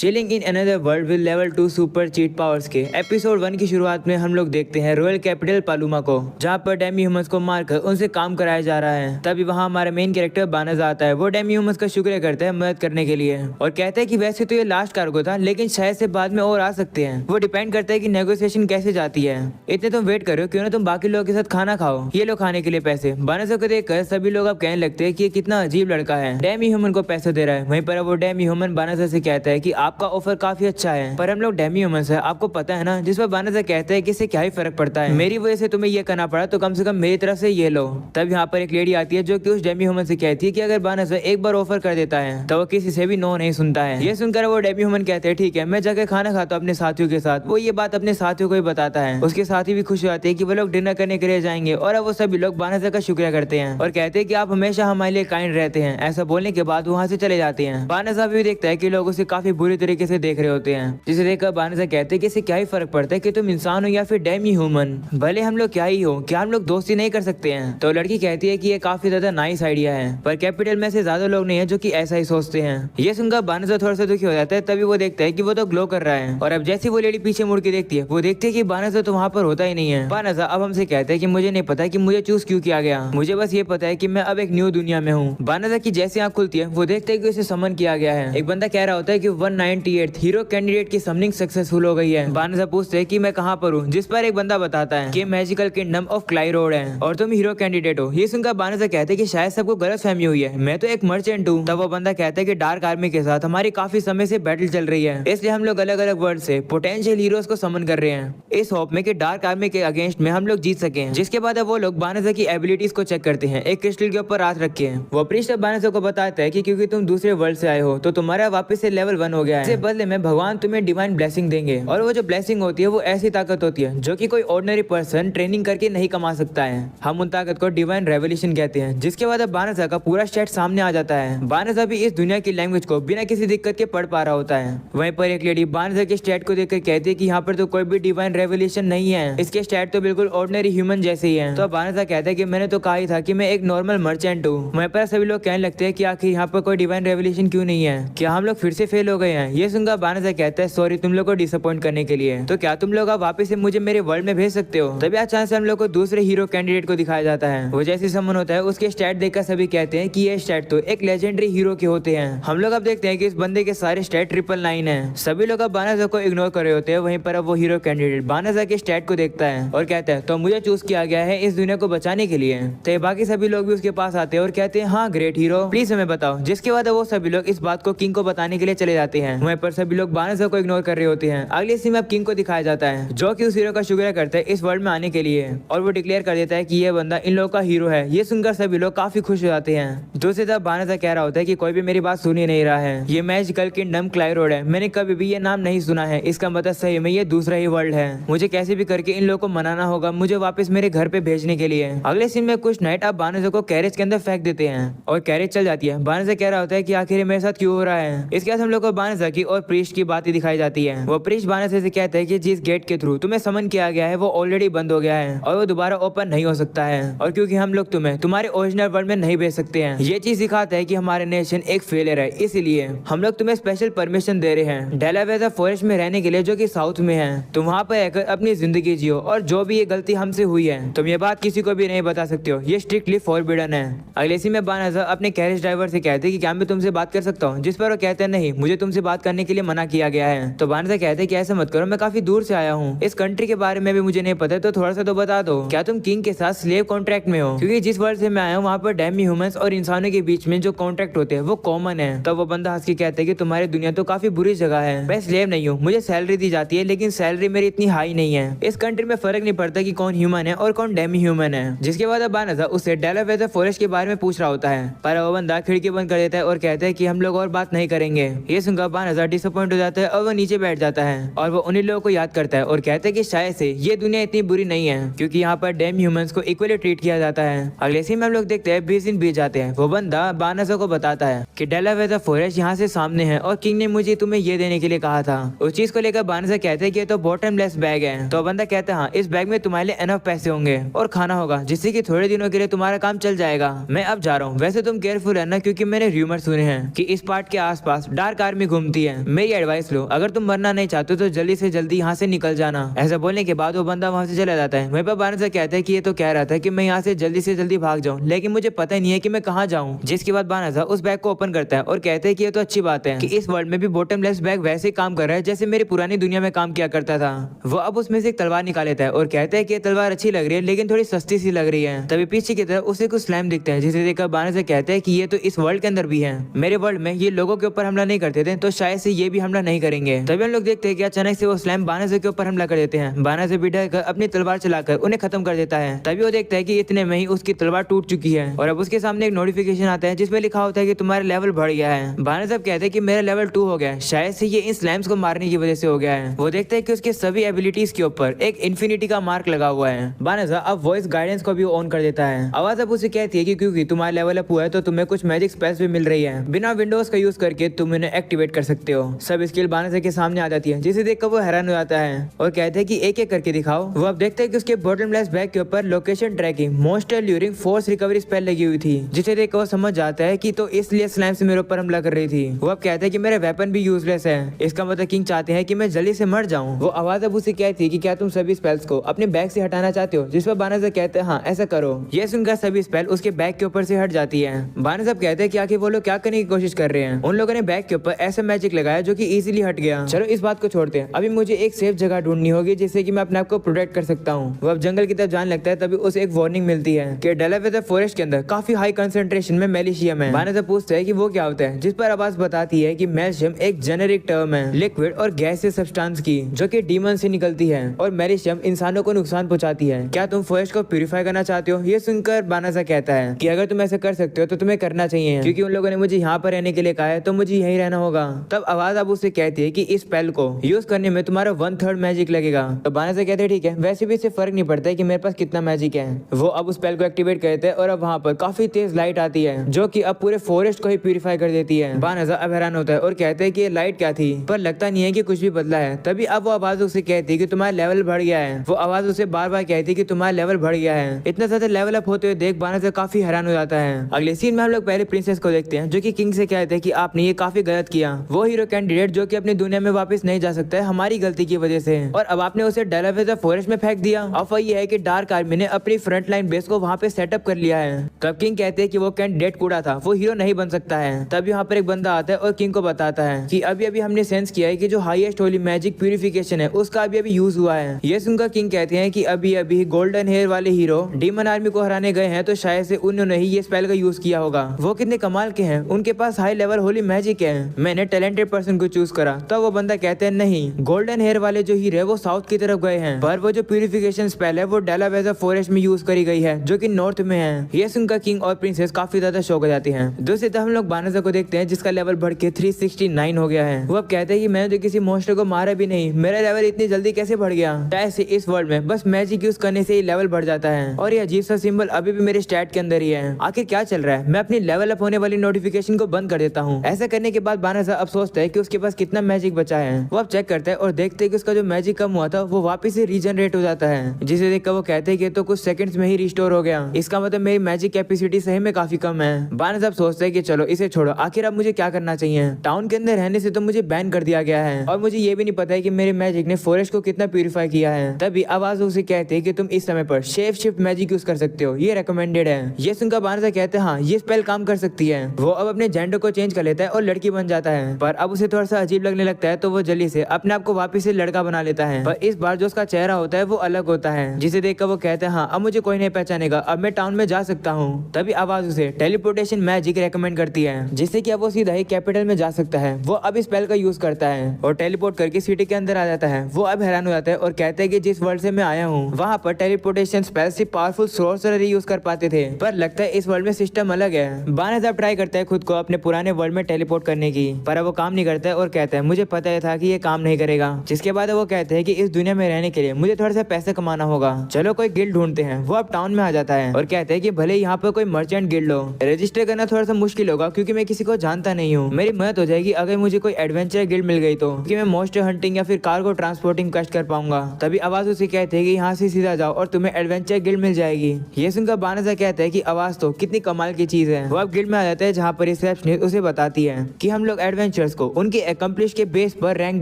Chilling in another world with level 2 super cheat powers के episode 1 की शुरुआत में हम लोग देखते हैं रॉयल कैपिटल पालूमा को, जहाँ पर डेमी ह्यूमंस को मारकर उनसे काम कराया जा रहा है। तभी वहाँ हमारा मेन कैरेक्टर बानज़ आता है। वो डेमी ह्यूमंस का शुक्रिया करता है मदद करने के लिए और कहता है कि वैसे तो ये लास्ट कार्गो था, लेकिन शायद से बाद में और आ सकते हैं। वो डिपेंड करता है कि नेगोशिएशन कैसे जाती है। इतने तुम वेट करो, क्यों ना तुम बाकी लोगों के साथ खाना खाओ, ये लो खाने के लिए पैसे। बानज़ को देखकर सभी लोग अब कहने लगते हैं कि ये कितना अजीब लड़का है, डेमी ह्यूमन को पैसे दे रहा है। वहीं पर वो डेमी ह्यूमन बानज़ से कहता है कि आपका ऑफर काफी अच्छा है, पर हम लोग डेमी ह्यूमंस है, आपको पता है ना। जिस पर बानज़ कहता है कि इससे क्या ही फर्क पड़ता है, मेरी वजह से तुम्हें ये करना पड़ा तो कम से कम मेरी तरफ से ये लो। तब यहाँ पर एक लेडी आती है जो कि उस डेमी ह्यूमन से कहती है कि अगर बानज़ एक बार ऑफर कर देता है तो वो किसी से भी नो नहीं सुनता है। ये सुनकर वो डेमी ह्यूमन कहते हैं ठीक है, मैं जाकर खाना खाता हूँ अपने साथियों के साथ। वो ये बात अपने साथियों को ही बताता है। उसके साथी भी खुश हो जाते हैं कि वो लोग डिनर करने के लिए जाएंगे और अब वो सभी लोग बानज़ का शुक्रिया करते हैं और कहते हैं कि आप हमेशा हमारे लिए काइंड रहते हैं। ऐसा बोलने के बाद वहाँ से चले जाते हैं। बानज़ भी देखता है कि लोग उसे काफी बुरी तरीके से देख रहे होते हैं, जिसे देखकर बानज़ कहते हैं कि इससे क्या ही फर्क पड़ता है कि तुम इंसान हो या फिर डेमी ह्यूमन, भले हम लोग क्या ही हो, क्या हम लोग दोस्ती नहीं कर सकते हैं। तो लड़की कहती है कि ये काफी ज्यादा नाइस आइडिया है, पर कैपिटल में से ज्यादा लोग नहीं है जो कि ऐसा ही सोचते हैं। ये सुनकर बानज़ थोड़ा सा दुखी हो जाता है। तभी वो देखता है कि वो तो ग्लो कर रहा है और अब जैसे वो लेडी पीछे मुड़ के देखती है, वो देखती है कि बानज़ तो वहाँ पर होता ही नहीं है। बानज़ अब हमसे कहता है कि मुझे नहीं पता कि मुझे चूज क्यों किया गया, मुझे बस ये पता है कि मैं अब एक न्यू दुनिया में हूँ। बानज़ की जैसे आँख खुलती है, वो देखते है कि उसे समन किया गया है। एक बंदा कह रहा होता है कि 198th हीरो कैंडिडेट की समनिंग सक्सेसफुल हो गई है। बानज़ पूछते हैं कि मैं कहाँ पर हूँ, जिस पर एक बंदा बताता है कि मैजिकल किंगडम ऑफ क्लाइरोड है और तुम हीरो कैंडिडेट हो। ये सुनकर बानज़ कहते हैं कि शायद सबको गलतफहमी हुई है, मैं तो एक मर्चेंट हूँ। तब वो बंदा कहता है कि डार्क आर्मी के साथ हमारी काफी समय से बैटल चल रही है, इसलिए हम लोग अलग अलग वर्ल्ड से पोटेंशियल हीरोज को समन कर रहे हैं, इस होप में कि डार्क आर्मी के अगेंस्ट में हम लोग जीत सके। जिसके बाद अब वो लोग बानज़ की एबिलिटीज को चेक करते हैं, एक क्रिस्टल के ऊपर हाथ रख के। वो प्रीस्ट बानज़ को बताता है कि क्योंकि तुम दूसरे वर्ल्ड से आए हो तो तुम्हारा वापस से लेवल 1 हो गया है, इसके बदले में भगवान तुम्हें डिवाइन ब्लेसिंग देंगे। और वो जो ब्लेसिंग होती है वो ऐसी ताकत होती है जो कि कोई ऑर्डिनरी पर्सन ट्रेनिंग करके नहीं कमा सकता है। हम उन ताकत को डिवाइन रेवोल्यूशन कहते हैं। जिसके बाद अब बानज़ का पूरा स्टेट सामने आ जाता है। बानज़ भी इस दुनिया की लैंग्वेज को बिना किसी दिक्कत के पढ़ पा रहा होता है। वहीं पर एक लेडी बानज़ के स्टेट को देखकर कहती है कि यहाँ पर तो कोई भी डिवाइन रेवोल्यूशन नहीं है, इसके स्टेट तो बिल्कुल ऑर्डिनरी ह्यूमन जैसे ही है। तो बानज़ कहता है कि मैंने तो कहा ही था कि मैं एक नॉर्मल मर्चेंट हूँ। वहीं पर सभी लोग कहने लगते हैं कि आखिर यहाँ पर कोई डिवाइन रेवोल्यूशन क्यों नहीं है, क्या हम लोग फिर से फेल हो गए हैं। ये सुनकर बानज़ कहता है सॉरी तुम लोग को डिसअपॉइंट करने के लिए, तो क्या तुम लोग अब वापस से मुझे मेरे वर्ल्ड में भेज सकते हो। तभी अचानक से हम लोग को दूसरे हीरो कैंडिडेट को दिखाया जाता है। वो जैसे समन होता है उसके स्टैट देखकर सभी कहते हैं कि ये स्टैट तो एक लेजेंडरी हीरो के होते हैं। हम लोग अब देखते हैं कि इस बंदे के सारे स्टैट 999 है। सभी लोग अब बानज़ को इग्नोर कर रहे होते हैं। वहीं पर अब वो हीरो कैंडिडेट बानज़ के स्टैट को देखता है और कहता है तो मुझे चूज किया गया है इस दुनिया को बचाने के लिए। तो बाकी सभी लोग भी उसके पास आते हैं और कहते हैं हाँ ग्रेट हीरो, प्लीज हमें बताओ। जिसके बाद वो सभी लोग इस बात को किंग को बताने के लिए चले जाते हैं। वहीं पर सभी लोग बानज़ को इग्नोर कर रहे होते हैं। अगले सीन में अब किंग को दिखाया जाता है जो कि उस हीरो का शुक्रिया करता है इस वर्ल्ड में आने के लिए, और वो डिक्लेयर कर देता है कि ये बंदा इन लोगों का हीरो है। ये सुनकर सभी लोग काफी खुश हो जाते हैं। दूसरी तरफ बानज़ कह रहा होता है कि कोई भी मेरी बात सुन ही नहीं रहा है, ये मैजिकल किंगडम क्लाइरोड है, मैंने कभी भी ये नाम नहीं सुना है, इसका मतलब सही में ये दूसरा ही वर्ल्ड है। मुझे कैसे भी करके इन लोगों को मनाना होगा मुझे वापस मेरे घर पे भेजने के लिए। अगले सीन में कुछ नाइट अब बानज़ को कैरेज के अंदर फेंक देते हैं और कैरेज चल जाती है। बानज़ कह रहा होता है कि आखिर मेरे साथ क्यों हो रहा है। इसके बाद हम लोग को बानज़ की और प्रीस्ट की बातें दिखाई जाती है। वो प्रीस्ट बानज़ से कहता है कि जिस गेट के थ्रू तुम्हें समन किया गया है वो ऑलरेडी बंद हो गया है और वो दोबारा ओपन नहीं हो सकता है, और क्योंकि हम लोग तुम्हें तुम्हारे ओरिजिनल वर्ल्ड में नहीं भेज सकते हैं। ये चीज दिखाता है कि हमारे नेशन एक फेलियर है, इसलिए हम लोग तुम्हें स्पेशल परमिशन दे रहे हैं डेलावेयर फॉरेस्ट में रहने के लिए जो कि साउथ में है। तुम वहाँ पर रहकर अपनी जिंदगी जियो और जो भी ये गलती हमसे हुई है तुम ये बात किसी को भी नहीं बता सकते हो, ये स्ट्रिक्टली फॉरबिडन है। अगले सीन में बानज़ अपने कैरेज ड्राइवर से कहते हैं कि क्या मैं तुमसे बात कर सकता हूँ, जिस पर वो कहते हैं नहीं मुझे तुमसे बात करने के लिए मना किया गया है। तो बानज़ कहते हैं कि ऐसा मत करो, मैं काफी दूर से आया हूँ, इस कंट्री के बारे में भी मुझे नहीं पता, तो थोड़ा सा तो बता दो, क्या तुम किंग के साथ स्लेव कॉन्ट्रैक्ट में हो, क्योंकि जिस वर्ल्ड से मैं आया हूँ वहाँ पर डेमी ह्यूमंस और इंसानों के बीच में जो कॉन्ट्रैक्ट होते हैं वो कॉमन है। तब वो बंदा हंस के कहते हैं कि तुम्हारी दुनिया तो काफी बुरी जगह है, मैं स्लेव नहीं हूँ, मुझे सैलरी दी जाती है लेकिन सैलरी मेरी इतनी हाई नहीं है, इस कंट्री में फर्क नहीं पड़ता कि कौन ह्यूमन है और कौन डेमी ह्यूमन है। जिसके बाद अब बानज़ उससे डेलावेयर फॉरेस्ट के बारे में पूछ रहा होता है, पर वो बंदा खिड़की बंद कर देता है और कहता है कि हम लोग और बात नहीं करेंगे। ये सुनकर बानज़ डिसअपॉइंट हो जाता है और वो नीचे बैठ जाता है और वो उन्हीं लोगों को याद करता है और कहता है कि शायद से ये दुनिया इतनी बुरी नहीं है क्योंकि यहाँ पर डेमी ह्यूमंस को इक्वली ट्रीट किया जाता है। अगले सीन में हम लोग देखते हैं 20 दिन बीत जाते हैं। वो बंदा बानज़ को बताता है कि डेलावेयर फॉरेस्ट यहाँ से सामने है और किंग ने मुझे तुम्हें ये देने के लिए कहा था। उस चीज को लेकर बानज़ कहते हैं कि ये तो बॉटमलेस बैग है। तो बंदा कहता है हाँ इस बैग में तुम्हारे लिए एनफ पैसे होंगे और खाना होगा जिससे कि थोड़े दिनों के लिए तुम्हारा काम चल जाएगा। मैं अब जा रहा हूँ, वैसे तुम केयरफुल रहना क्योंकि मैंने र्यूमर सुने हैं कि इस पार्ट के आसपास डार्क आर्मी घूमती सुनती है। मेरी एडवाइस लो, अगर तुम मरना नहीं चाहते तो जल्दी से जल्दी यहाँ से निकल जाना। ऐसा बोलने के बाद वो बंदा वहाँ से चला जाता है। वहीं पर बानसा कहता है कि ये तो कह रहा था कि मैं यहाँ से जल्दी भाग जाऊँ, लेकिन मुझे पता नहीं है कि मैं कहाँ जाऊँ। जिसके बाद बानसा उस बैग को ओपन करता है और कहता है कि ये तो अच्छी बात है कि इस वर्ल्ड में भी बॉटमलेस बैग वैसे ही काम कर रहा है जैसे मेरी पुरानी दुनिया में काम किया करता था। वो अब उसमें से एक तलवार निकाल लेता है और कहता है कि ये तलवार अच्छी लग रही है लेकिन थोड़ी सस्ती सी लग रही है। तभी पीछे की तरफ उसे कुछ स्लाइम दिखता है, जिसे देखकर बानसा कहता है कि ये तो इस वर्ल्ड के अंदर भी है। मेरे वर्ल्ड में ये लोगों के ऊपर हमला नहीं करते थे, तो शायद से ये भी हमला नहीं करेंगे। तभी हम लोग देखते हैं कि अचानक से वो स्लाइम बानसा के ऊपर हमला कर देते हैं। बानसा भी डर कर अपनी तलवार चलाकर उन्हें खत्म कर देता है। तभी वो देखता है कि इतने में ही उसकी तलवार टूट चुकी है और अब उसके सामने एक नोटिफिकेशन आता है जिसमें लिखा होता है कि तुम्हारा लेवल बढ़ गया है। बानसा कहते हैं कि मेरा लेवल 2 हो गया है, शायद से ये इन स्लाइम्स को मारने की वजह से हो गया है। वो देखता है कि उसके सभी एबिलिटीज के ऊपर एक इन्फिनिटी का मार्क लगा हुआ है। बानसा अब वॉइस गाइडेंस को भी ऑन कर देता है। आवाज अब उसे कहती है कि क्योंकि तुम्हारा लेवल अप हुआ है तो तुम्हें कुछ मैजिक स्पेल्स भी मिल रही है, बिना विंडोज का यूज करके तुम इन्हें एक्टिवेट कर सकते हो। सब स्किल बानसा के सामने आ जाती है, जिसे देखकर वो हैरान हो जाता है और कहते हैं कि एक एक करके दिखाओ। वो अब देखते हैं कि उसके बॉटमलेस बैग के ऊपर location tracking मोस्टर luring force recovery spell लगी हुई थी, जिसे देखकर वो समझ जाता है कि तो इसलिए स्लाइम से मेरे ऊपर हमला कर रही थी। वो अब कहते हैं कि मेरा वेपन भी यूजलेस है, इसका मतलब किंग चाहते हैं कि मैं जल्दी से मर जाऊं। वो आवाज अब उसे कहती है कि क्या तुम सभी स्पेल्स को अपने बैग से हटाना चाहते हो, जिस पर बानसा कहते हैं हाँ ऐसा करो। ये सुनकर सभी स्पेल उसके बैग के ऊपर से हट जाती है। बानसा कहते हैं कि आखिर वो लोग क्या करने की कोशिश कर रहे हैं। उन लोगों ने बैग के ऊपर ऐसा मैजिक लगाया जो कि इजीली हट गया। चलो इस बात को छोड़ते हैं, अभी मुझे एक सेफ जगह ढूंढनी होगी जिससे कि मैं अपने आप को प्रोटेक्ट कर सकता हूँ। वो अब जंगल की तरफ जाने लगता है। तभी उसे एक वार्निंग मिलती है कि डेलावेयर फॉरेस्ट के अंदर काफी हाई कंसंट्रेशन में मेलिशियम है। बानसा पूछता है कि वो क्या होता है, जिस पर आवाज बताती है कि मेलिशियम एक जेनेरिक टर्म है लिक्विड और गैसियस सब्सटेंस की, जो कि डीमन से निकलती है और मेलिशियम इंसानों को नुकसान पहुंचाती है। क्या तुम फॉरेस्ट को प्यूरिफाई करना चाहते हो? ये सुनकर बानसा कहता है कि अगर तुम ऐसा कर सकते हो तो तुम्हें करना चाहिए, क्योंकि उन लोगों ने मुझे यहाँ पर रहने के लिए कहा है तो मुझे यहीं रहना होगा। तब आवाज अब उसे कहती है कि इस स्पेल को यूज करने में तुम्हारा 1/3 मैजिक लगेगा। तो बानसा कहते हैं ठीक है, वैसे भी इससे फर्क नहीं पड़ता है कि मेरे पास कितना मैजिक है। वो अब उस स्पेल को एक्टिवेट करते हैं और अब वहाँ पर काफी तेज लाइट आती है जो कि अब पूरे फॉरेस्ट को ही प्यूरिफाई कर देती है। बानसा अब हैरान होता है और कहते हैं कि ये लाइट क्या थी, पर लगता नहीं है कि कुछ भी बदला है। तभी अब वो आवाज उसे कहती है कि तुम्हारा लेवल बढ़ गया है। वो आवाज उसे बार बार कहती है कि तुम्हारा लेवल बढ़ गया है। इतना ज्यादा लेवल अप होते हुए देख बानसा काफी हैरान हो जाता है। अगले सीन में हम लोग पहले प्रिंसेस को देखते हैं जो कि किंग से कहते हैं कि आपने ये काफी गलत किया। वो हीरो कैंडिडेट जो कि अपनी दुनिया में वापस नहीं जा सकता है हमारी गलती की वजह से, और अब आपने उसे डेलावेयर फॉरेस्ट में फेंक दिया। अफवाह ये है कि डार्क आर्मी ने अपनी फ्रंट लाइन बेस को वहाँ पे सेटअप कर लिया है। तब किंग कहते हैं कि वो कैंडिडेट कूड़ा था, वो हीरो नहीं बन सकता है। तब यहाँ पर एक बंदा आता है और किंग को बताता है कि अभी अभी हमने सेंस किया है कि जो हाईएस्ट होली मैजिक प्यूरिफिकेशन है उसका अभी अभी यूज हुआ है। ये सुनकर किंग कहते हैं कि अभी अभी गोल्डन हेयर वाले हीरो डीमन आर्मी को हराने गए हैं, तो शायद से उन्होंने ही ये स्पेल का यूज किया होगा। वो कितने कमाल के हैं, उनके पास हाई लेवल होली मैजिक है। मैंने टैलेंटेड पर्सन को चूज करा। तो वो बंदा कहते हैं नहीं, गोल्डन हेयर वाले जो हीरो है वो साउथ की तरफ गए हैं, पर वो जो प्यूरिफिकेशन स्पेल है वो डेलावेयर फॉरेस्ट में यूज करी गई है जो कि नॉर्थ में है। ये सुनकर किंग और प्रिंसेस काफी ज्यादा शौक हो जाती हैं। दूसरी तरफ हम लोग बानसा को देखते हैं जिसका लेवल बढ़ के 369 हो गया है। वो अब कहते हैं कि मैंने तो किसी मॉन्स्टर को मारा भी नहीं, मेरा लेवल इतनी जल्दी कैसे बढ़ गया। ऐसे इस वर्ल्ड में बस मैजिक यूज करने से ही लेवल बढ़ जाता है, और ये अजीब सा सिंबल अभी भी मेरे स्टैट के अंदर ही है। आखिर क्या चल रहा है? मैं अपनी लेवल अप होने वाली नोटिफिकेशन को बंद कर देता हूँ। ऐसा करने के बाद बानसा अब सोचता है कि उसके पास कितना मैजिक बचा है। वो अब चेक करता है और देखते है कि उसका जो मैजिक कम हुआ था वो वापस से रीजनरेट हो जाता है, जिसे देखकर वो कहते हैं कि तो कुछ सेकंड्स में ही रिस्टोर हो गया। इसका मतलब मेरी मैजिक कैपेसिटी सही में काफी कम है। बानसा अब सोचता है कि चलो इसे छोड़ो, आखिर अब मुझे क्या करना चाहिए। टाउन के अंदर रहने से तो मुझे बैन कर दिया गया है और मुझे ये भी नहीं पता है कि मेरे मैजिक ने फॉरेस्ट को कितना प्यूरिफाई किया है। तभी आवाज उसे कहते हैं कि तुम इस समय पर शेप शिफ्ट मैजिक यूज कर सकते हो, ये रेकमेंडेड है। ये सुनकर बानसा कहते हैं हाँ ये स्पेल काम कर सकती है। वो अब अपने जेंडर को चेंज कर लेता है और लड़की बन जाता है, पर अब उसे थोड़ा सा अजीब लगने लगता है तो वो जल्दी से अपने आप को वापस से लड़का बना लेता है। पर इस बार जो उसका चेहरा होता है वो अलग होता है, जिसे देखकर वो कहते हैं हाँ अब मुझे कोई नहीं पहचानेगा, अब मैं टाउन में जा सकता हूँ। तभी आवाज उसे टेलीपोर्टेशन मैजिक रेकमेंड करती है, जिससे कि अब वो सीधा ही कैपिटल में जा सकता है। वो अब इस स्पेल का यूज करता है और टेलीपोर्ट करके सिटी के अंदर आ जाता है। वो अब हैरान हो जाता है और कहते हैं कि जिस वर्ल्ड से मैं आया हूँ वहाँ पर टेलीपोर्टेशन स्पेल से पावरफुल सोर्सरर यूज कर पाते थे, पर लगता है इस वर्ल्ड में सिस्टम अलग है। बानसा ट्राई करता है खुद को अपने पुराने वर्ल्ड में टेलीपोर्ट करने की, पर वो काम नहीं करता है और कहता है मुझे पता था कि ये काम नहीं करेगा। जिसके बाद वो कहते हैं कि इस दुनिया में रहने के लिए मुझे थोड़ा सा पैसे कमाना होगा, चलो कोई गिल्ड ढूंढते हैं। वो अब टाउन में आ जाता है और कहते हैं कि भले यहाँ पर कोई मर्चेंट गिल्ड हो, रजिस्टर करना थोड़ा सा मुश्किल होगा क्योंकि मैं किसी को जानता नहीं हूँ। मेरी मदद हो जाएगी अगर मुझे कोई एडवेंचर गिल्ड मिल गई तो, कि मैं मॉन्स्टर हंटिंग या फिर कार्गो ट्रांसपोर्टिंग कष्ट कर पाऊंगा। तभी आवाज उसे कहते हैं कि यहाँ से सीधा जाओ और तुम्हें एडवेंचर गिल्ड मिल जाएगी। ये सुनकर बानसा कहता है कि आवाज तो कितनी कमाल की चीज है। वो अब गिल्ड में आ जाता है जहाँ पर रिसेप्शनिस्ट उसे बताती है कि हम लोग एडवेंचर गैंगस्टर्स को उनके एकम्प्लिश के बेस पर रैंक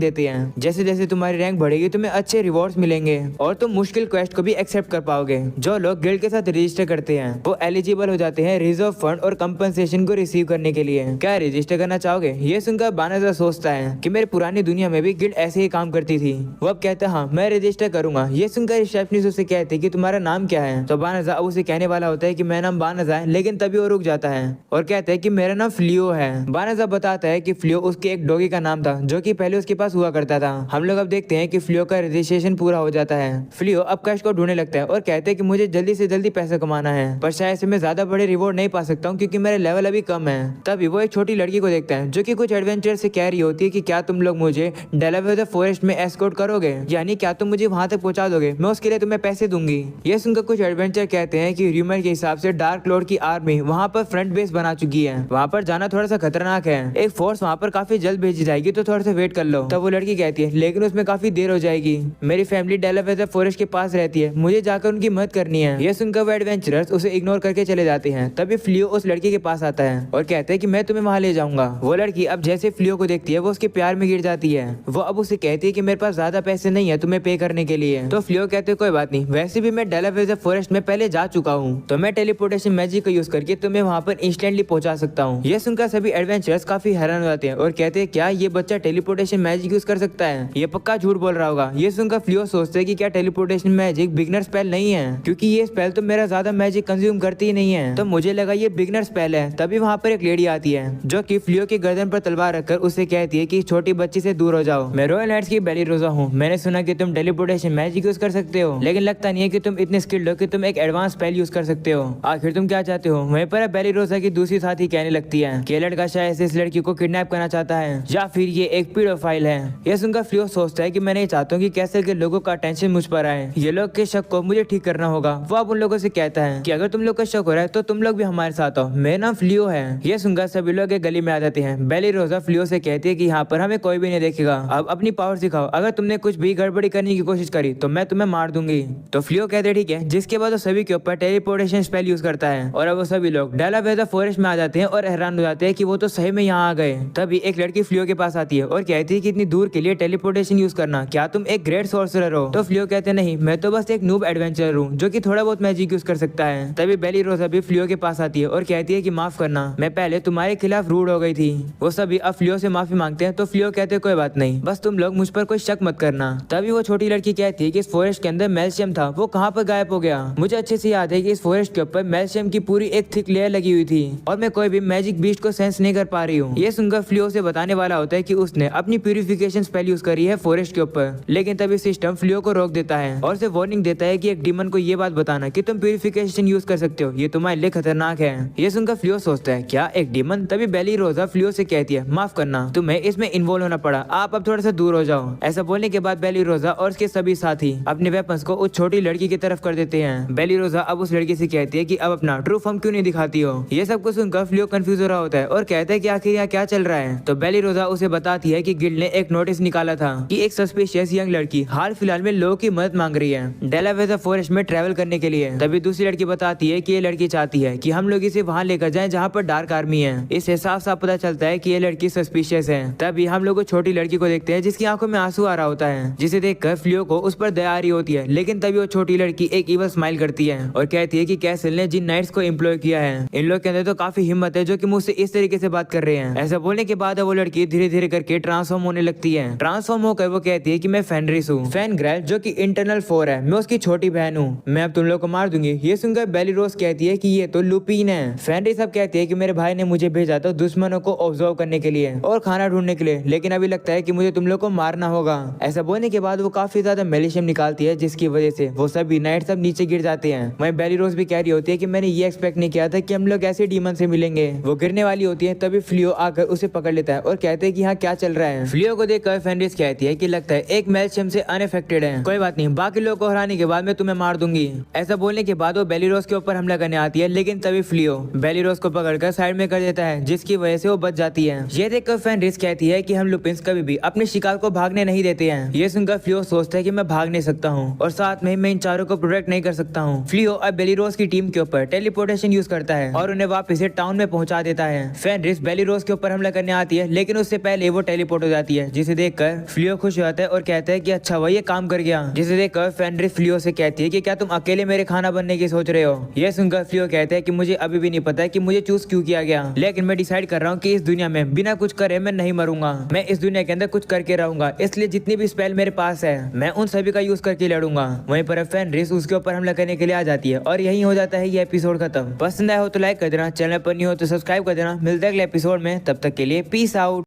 देते हैं। जैसे जैसे तुम्हारी रैंक बढ़ेगी तुम्हें अच्छे रिवॉर्ड्स मिलेंगे और तुम मुश्किल क्वेस्ट को भी एक्सेप्ट कर पाओगे। जो लोग गिल्ड के साथ रजिस्टर करते हैं वो एलिजिबल हो जाते हैं रिजर्व फंड और कंपनसेशन को रिसीव करने के लिए। क्या रजिस्टर करना चाहोगे? ये सुनकर बानाजा सोचता है कि मेरे पुरानी दुनिया में भी गिल्ड ऐसे ही काम करती थी। वो अब कहता है हाँ मैं रजिस्टर करूंगा। ये सुनकर रिसेप्शनिस्ट उससे कहते हैं कि तुम्हारा नाम क्या है? तो बानाजा अब उसे कहने वाला होता है कि मेरा नाम बानाजा है, लेकिन तभी वो रुक जाता है और कहता है कि मेरा नाम फ्लियो है। बानाजा बताता है कि फ्लियो उसके एक डॉगी का नाम था जो कि पहले उसके पास हुआ करता था। हम लोग अब देखते हैं कि फ्लियो का रजिस्ट्रेशन पूरा हो जाता है। फ्लियो अब कैश को ढूंढने लगता है और कहते हैं कि मुझे जल्दी से जल्दी पैसा कमाना है, पर शायद से मैं ज्यादा बड़े रिवॉर्ड नहीं पा सकता हूँ क्योंकि मेरा लेवल अभी कम है। तभी वो एक छोटी लड़की को देखता है जो कि कुछ एडवेंचर से कह रही होती है कि क्या तुम लोग मुझे डेलावेयर फॉरेस्ट में एस्कॉर्ट करोगे, यानी क्या तुम मुझे वहां तक पहुंचा दोगे, मैं उसके लिए तुम्हें पैसे दूंगी। ये सुनकर कुछ एडवेंचर कहते हैं कि र्यूमर के हिसाब से डार्क लॉर्ड की आर्मी वहां पर फ्रंट बेस बना चुकी है। वहां पर जाना थोड़ा सा खतरनाक है, एक फोर्स वहां पर काफी जल्द भेजी जाएगी, तो थोड़ा सा वेट कर लो। तब वो लड़की कहती है लेकिन उसमें काफी देर हो जाएगी, मेरी फैमिली डेलावेयर फॉरेस्ट के पास रहती है, मुझे जाकर उनकी मदद करनी है। ये सुनकर वो एडवेंचरर्स उसे इग्नोर करके चले जाते हैं। तभी फ्लियो उस लड़की के पास आता है और कहते हैं कि मैं तुम्हें वहां ले जाऊंगा। वो लड़की अब जैसे फ्लियो को देखती है वो उसके प्यार में गिर जाती है। वो अब उसे कहती है कि मेरे पास ज्यादा पैसे नहीं है तुम्हें पे करने के लिए। तो फ्लियो कहते कोई बात नहीं, वैसे भी मैं डेलावेयर फॉरेस्ट में पहले जा चुका हूँ, तो मैं टेलीपोर्टेशन मैजिक को यूज करके तुम्हें वहां पर इंस्टेंटली पहुंचा सकता हूँ। ये सुनकर सभी एडवेंचरर्स काफी हैरान हो जाते हैं और कहते हैं क्या ये बच्चा टेलीपोर्टेशन मैजिक यूज कर सकता है? ये पक्का झूठ बोल रहा होगा। ये सुनकर फ्लियो सोचते है कि क्या टेलीपोर्टेशन मैजिक बिगनर स्पेल नहीं है, क्योंकि ये स्पेल तो मेरा ज्यादा मैजिक कंज्यूम करती ही नहीं है, तो मुझे लगा ये बिगनर स्पेल है। तभी वहाँ पर एक लेडी आती है जो कि फ्लियो की गर्दन पर तलवार रखकर उससे कहती है कि छोटी बच्ची से दूर हो जाओ, मैं रॉयल नाइट्स की बेली रोजा हूँ, मैंने सुना कि तुम टेलीपोर्टेशन मैजिक यूज कर सकते हो, लेकिन लगता नहीं है कि तुम इतने स्किल्ड हो कि तुम एक एडवांस स्पेल यूज कर सकते हो, आखिर तुम क्या चाहते हो? वहीं पर बेली रोजा की दूसरी साथी कहने लगती है कि लड़का शायद से इस लड़की को किडनैप करना चाहता है या फिर ये एक पीडोफाइल है। यह सुनकर फ्लियो सोचता है कि मैं नहीं चाहता हूँ कि कैसल के लोगों का अटेंशन मुझ पर आए, ये लोग के शक को मुझे ठीक करना होगा। वो अब उन लोगों से कहता है कि अगर तुम लोग का शक हो रहा है तो तुम लोग भी हमारे साथ आओ, मेरा नाम फ्लियो है। ये सुनकर सभी लोग एक गली में आ जाते हैं। बेली रोजा फ्लियो से कहती है कि यहाँ पर हमें कोई भी नहीं देखेगा, अब अपनी पावर सिखाओ, अगर तुमने कुछ भी गड़बड़ी करने की कोशिश करी तो मैं तुम्हें मार दूंगी। तो फ्लियो कहते ठीक है, जिसके बाद वो सभी के ऊपर टेलीपोर्टेशन स्पेल यूज करता है और अब वो सभी लोग डेलावेयर फॉरेस्ट में आ जाते हैं और हैरान हो जाते हैं कि वो तो सही में यहाँ आ गए। तभी एक लड़की फ्लियो के पास आती है और कहती है कि इतनी दूर के लिए टेलीपोर्टेशन यूज करना, क्या तुम एक ग्रेट सॉर्सरर हो? तो फ्लियो कहते नहीं, मैं तो बस एक नूब एडवेंचरर हूँ जो कि थोड़ा बहुत मैजिक यूज कर सकता है। तभी बेली रोजा भी फ्लियो के पास आती है और कहती है कि माफ करना, मैं पहले तुम्हारे खिलाफ रूड हो गई थी। वो सभी अब फ्लियो से माफी मांगते हैं। तो फ्लियो कहते कोई बात नहीं, बस तुम लोग मुझ पर कोई शक मत करना। तभी वो छोटी लड़की कहती है कि इस फॉरेस्ट के अंदर मेल्शियम था, वो कहाँ पर गायब हो गया? मुझे अच्छे से याद है कि इस फॉरेस्ट के ऊपर मेल्शियम की पूरी एक थिक लेयर लगी हुई थी और मैं कोई भी मैजिक बीस्ट को सेंस नहीं कर पा रही हूँ। ये सुनकर फ्लियो से बताने वाला होता है कि उसने अपनी प्यूरिफिकेशन स्पेल यूज करी है फॉरेस्ट के ऊपर, लेकिन तभी सिस्टम फ्लियो को रोक देता है और उसे वार्निंग देता है कि एक डीमन को ये बात बताना कि तुम प्यूरिफिकेशन यूज कर सकते हो, ये तुम्हारे लिए खतरनाक है। ये सुनकर फ्लियो सोचता है क्या एक डीमन? तभी बेली रोजा फ्लियो से कहती है माफ करना, तुम्हें इसमें इन्वॉल्व होना पड़ा, आप अब थोड़ा सा दूर हो जाओ। ऐसा बोलने के बाद बेली रोजा और उसके सभी साथी अपने वेपन्स को उस छोटी लड़की की तरफ कर देते हैं। बेली रोजा अब उस लड़की से कहती है कि अब अपना ट्रू फॉर्म क्यों नहीं दिखाती हो? ये सब कुछ सुनकर फ्लियो कंफ्यूज हो रहा होता है और कहता है कि आखिर यहाँ क्या चल रहा है। तो बेली रोजा उसे बताती है कि गिल्ड ने एक नोटिस निकाला था कि एक सस्पिशियस यंग लड़की हाल फिलहाल में लोगों की मदद मांग रही है डेलावेयर फॉरेस्ट में ट्रैवल करने के लिए। तभी दूसरी लड़की बताती है कि ये लड़की चाहती है कि हम लोग इसे वहाँ लेकर जाएं जहाँ पर डार्क आर्मी है। इससे साफ साफ पता चलता है कि ये लड़की सस्पिशियस है। तभी हम लोग छोटी लड़की को देखते हैं जिसकी आंखों में आंसू आ रहा होता है, जिसे देखकर फ्लियो को उस पर दया आ रही होती है। लेकिन तभी वो छोटी लड़की एक इवल स्माइल करती है और कहती है कि कैसल ने जिन नाइट्स को एम्प्लॉय किया है, इन लोग के अंदर तो काफी हिम्मत है जो कि मुझसे इस तरीके से बात कर रहे हैं। ऐसा बोलने के बाद वो लड़की धीरे धीरे करके ट्रांसफॉर्म होने लगती है। ट्रांसफॉर्म होकर वो कहती है कि मैं फेनरिस हूँ, फैनग्रैल जो कि इंटरनल 4 है, मैं उसकी छोटी बहन हूँ, मैं अब तुम लोग को मार दूंगी। ये सुनकर बेली रोज कहती है कि ये तो लुपीन है। फेनरिस अब कहती है कि मेरे भाई ने मुझे भेजा था दुश्मनों को ऑब्जर्व करने के लिए और खाना ढूंढने के लिए, लेकिन अभी लगता है कि मुझे तुम लोग को मारना होगा। ऐसा बोलने के बाद वो काफी ज्यादा मेलिशियम निकालती है जिसकी वजह से वो सभी नाइट सब नीचे गिर जाते हैं। वहीं बेली रोज भी कह रही होती है कि मैंने ये एक्सपेक्ट नहीं किया था कि हम लोग ऐसे डीमन से मिलेंगे। वो गिरने वाली होती है तभी फ्लियो आकर उसे पकड़ लेता है और कहते हैं कि यहाँ क्या चल रहा है। फ्लियो को देखकर फेनरिस कहती है कि लगता है एक मेलिशियम से अनअफेक्टेड है, कोई बात नहीं, बाकी लोगों को हराने के बाद मैं तुम्हें मार दूंगी। ऐसा बोलने के बाद वो बेली रोज के ऊपर हमला करने आती है, लेकिन तभी फ्लियो बेली रोज को पकड़कर साइड में कर देता है जिसकी वजह से वो बच जाती है। ये देखकर फेनरिस कहती है कि हम लुपिन्स कभी भी अपने शिकार को भागने नहीं देते हैं। ये सुनकर फ्लियो सोचता है कि मैं भाग नहीं सकता हूँ और साथ में मैं इन चारों को प्रोटेक्ट नहीं कर सकता हूँ। फ्लियो अब बेली रोज की टीम के ऊपर टेलीपोर्टेशन यूज करता है और उन्हें वापस से टाउन में पहुंचा देता है। फेनरिस बेली रोज के ऊपर हमला करने आती है, लेकिन उससे पहले वो टेलीपोर्ट हो जाती है, जिसे देखकर फ्लियो खुश हो जाता है और कहता है कि अच्छा वही ये काम कर गया। जिसे देखकर फेनरिस फ्लियो से कहती है कि क्या तुम अकेले मेरे खाना बनने की सोच रहे हो। यह सुनकर फ्लियो कहता है कि मुझे अभी भी नहीं पता कि मुझे चूज क्यों किया गया, लेकिन मैं डिसाइड कर रहा हूँ कि इस दुनिया में बिना कुछ करे मैं नहीं मरूंगा। मैं इस दुनिया के अंदर कुछ करके रहूंगा, इसलिए जितनी भी स्पेल मेरे पास है मैं उन सभी का यूज करके लड़ूंगा। वहीं पर फेनरिस उसके ऊपर हमला करने के लिए आ जाती है और यही हो जाता है ये एपिसोड खत्म। पसंद आया हो तो लाइक कर देना, चैनल पर नहीं हो तो सब्सक्राइब कर देना। मिलते हैं अगले एपिसोड में, तब तक के लिए पीस आउट।